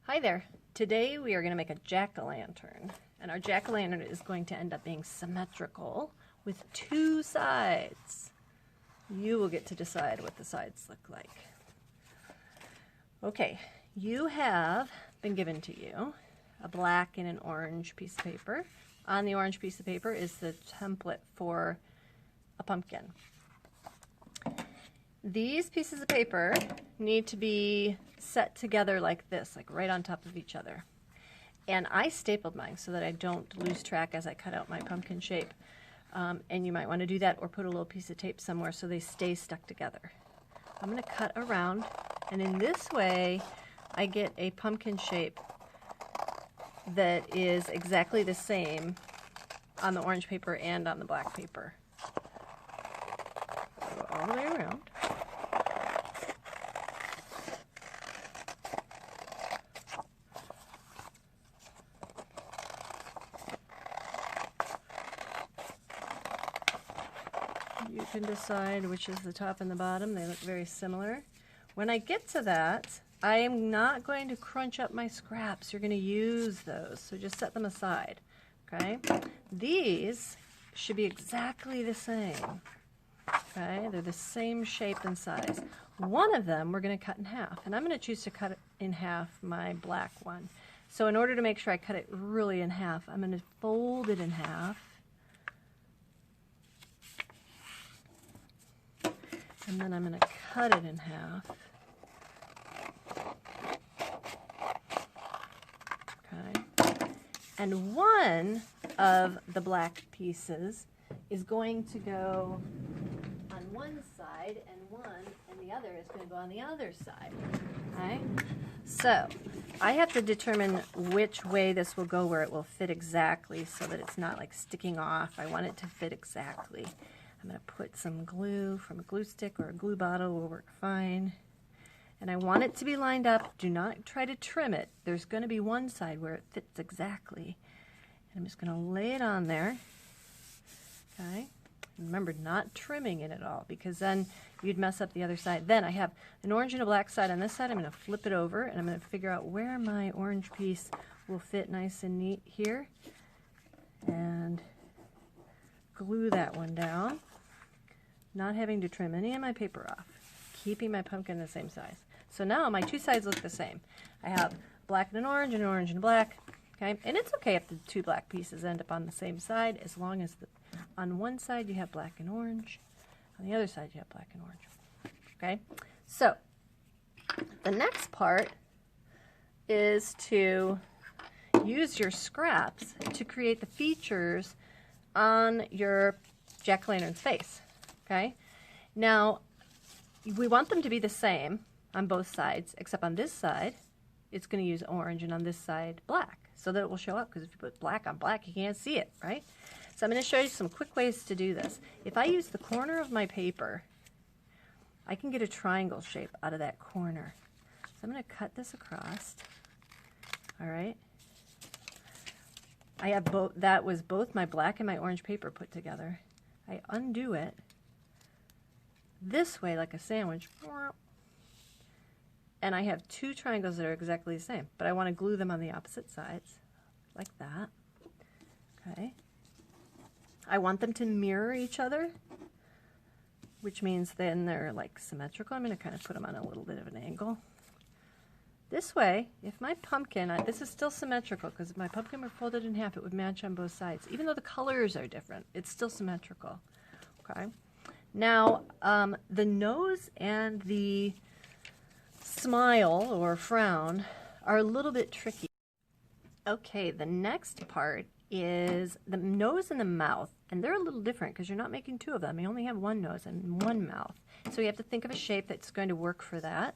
Hi there. Today we are going to make a jack-o'-lantern, and our jack-o'-lantern is going to end up being symmetrical with two sides. You will get to decide what the sides look like. Okay, you have been given to you a black and an orange piece of paper. On the orange piece of paper is the template for a pumpkin. These pieces of paper need to be set together like this, like right on top of each other. And I stapled mine so that I don't lose track as I cut out my pumpkin shape. And you might want to do that or put a little piece of tape somewhere so they stay stuck together. I'm going to cut around, and in this way I get a pumpkin shape that is exactly the same on the orange paper and on the black paper. Go all the way around. You can decide which is the top and the bottom. They look very similar. When I get to that, I am not going to crunch up my scraps. You're going to use those, so just set them aside. Okay? These should be exactly the same. Okay? They're the same shape and size. One of them we're going to cut in half, and I'm going to choose to cut in half my black one. So in order to make sure I cut it really in half, I'm going to fold it in half. And then I'm going to cut it in half. Okay. And one of the black pieces is going to go on one side, and the other is going to go on the other side. Okay? So I have to determine which way this will go where it will fit exactly so that it's not like sticking off. I want it to fit exactly. I'm going to put some glue from a glue stick or a glue bottle will work fine. And I want it to be lined up. Do not try to trim it. There's going to be one side where it fits exactly. And I'm just going to lay it on there. Okay. Remember, not trimming it at all, because then you'd mess up the other side. Then I have an orange and a black side on this side. I'm going to flip it over, and I'm going to figure out where my orange piece will fit nice and neat here. And glue that one down. Not having to trim any of my paper off, keeping my pumpkin the same size. So now my two sides look the same. I have black and an orange and black, okay? And it's okay if the two black pieces end up on the same side, as long as on one side you have black and orange, on the other side you have black and orange, okay? So the next part is to use your scraps to create the features on your jack-o'-lantern's face. Okay, now we want them to be the same on both sides, except on this side it's going to use orange and on this side black, so that it will show up, because if you put black on black you can't see it, right? So I'm going to show you some quick ways to do this. If I use the corner of my paper, I can get a triangle shape out of that corner. So I'm going to cut this across. All right. I have both. That was both my black and my orange paper put together. I undo it this way like a sandwich, and I have two triangles that are exactly the same, but I want to glue them on the opposite sides like that. Okay. I want them to mirror each other, which means then they're like symmetrical. I'm going to kind of put them on a little bit of an angle. This way, if my pumpkin, this is still symmetrical, because if my pumpkin were folded in half, it would match on both sides. Even though the colors are different, it's still symmetrical. Okay. Now, the nose and the smile or frown are a little bit tricky. Okay, the next part is the nose and the mouth, and they're a little different because you're not making two of them. You only have one nose and one mouth. So you have to think of a shape that's going to work for that.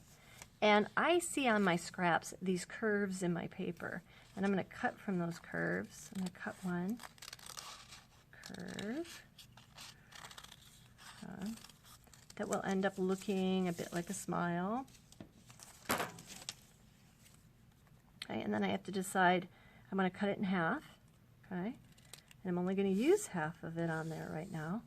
And I see on my scraps these curves in my paper, and I'm going to cut from those curves. I'm going to cut one curve that will end up looking a bit like a smile. Okay, and then I have to decide, I'm going to cut it in half, okay, and I'm only going to use half of it on there right now.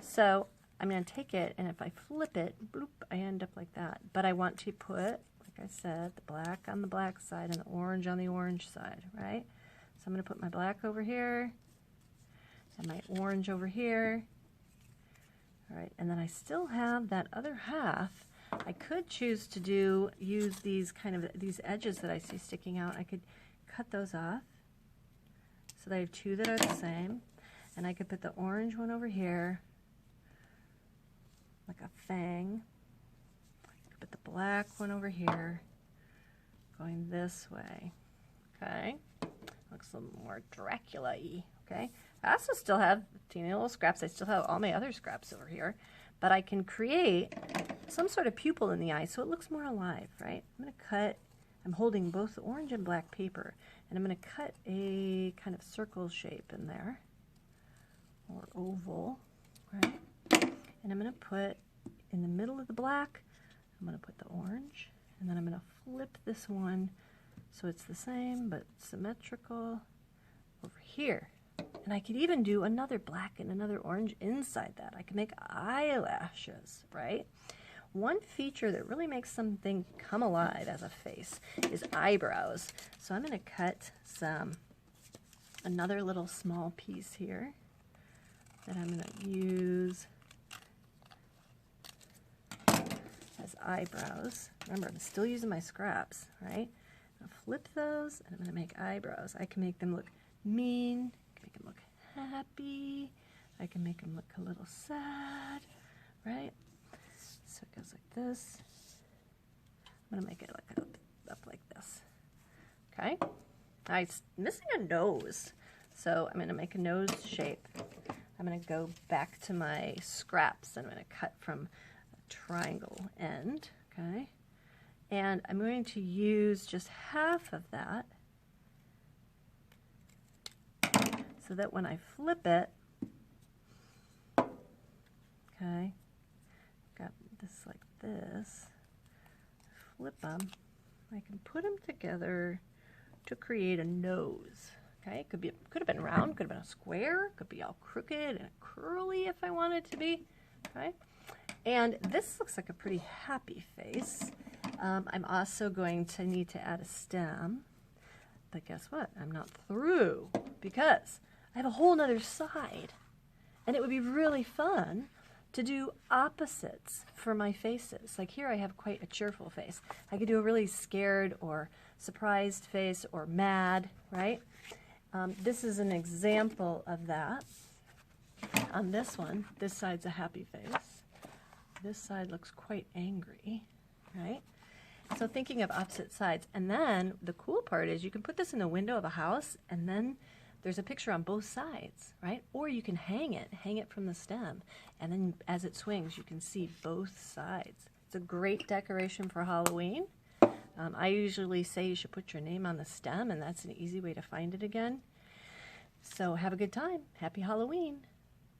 So I'm going to take it, and if I flip it, bloop, I end up like that. But I want to put, like I said, the black on the black side and the orange on the orange side, right? So I'm going to put my black over here and my orange over here. All right, and then I still have that other half. I could choose to use these these edges that I see sticking out. I could cut those off so that I have two that are the same. And I could put the orange one over here, like a fang. I could put the black one over here, going this way. Okay, looks a little more Dracula-y. Okay, I also still have teeny little scraps. I still have all my other scraps over here, but I can create some sort of pupil in the eye so it looks more alive, right? I'm going to cut, I'm holding both the orange and black paper, and I'm going to cut a kind of circle shape in there, or oval, right? And I'm going to put in the middle of the black, I'm going to put the orange, and then I'm going to flip this one so it's the same but symmetrical over here. And I could even do another black and another orange inside that. I can make eyelashes, right? One feature that really makes something come alive as a face is eyebrows. So I'm going to cut another little small piece here that I'm going to use as eyebrows. Remember, I'm still using my scraps, right? I'm going to flip those, and I'm going to make eyebrows. I can make them look mean. I can make them look happy. I can make them look a little sad, right? So it goes like this. I'm going to make it look up like this. Okay? I'm missing a nose. So I'm going to make a nose shape. I'm going to go back to my scraps and I'm going to cut from a triangle end, okay? And I'm going to use just half of that so that when I flip it, okay, got this like this, flip them, I can put them together to create a nose. Okay, could have been round, could have been a square, could be all crooked and curly if I wanted to be. Okay, and this looks like a pretty happy face. I'm also going to need to add a stem, but guess what? I'm not through because I have a whole nother side, and it would be really fun to do opposites for my faces. Like here I have quite a cheerful face. I could do a really scared or surprised face or mad, right? This is an example of that. On this one, this side's a happy face. This side looks quite angry, right? So thinking of opposite sides. And then the cool part is you can put this in the window of a house and then there's a picture on both sides, right? Or you can hang it from the stem. And then as it swings, you can see both sides. It's a great decoration for Halloween. I usually say you should put your name on the stem, and that's an easy way to find it again. So have a good time. Happy Halloween.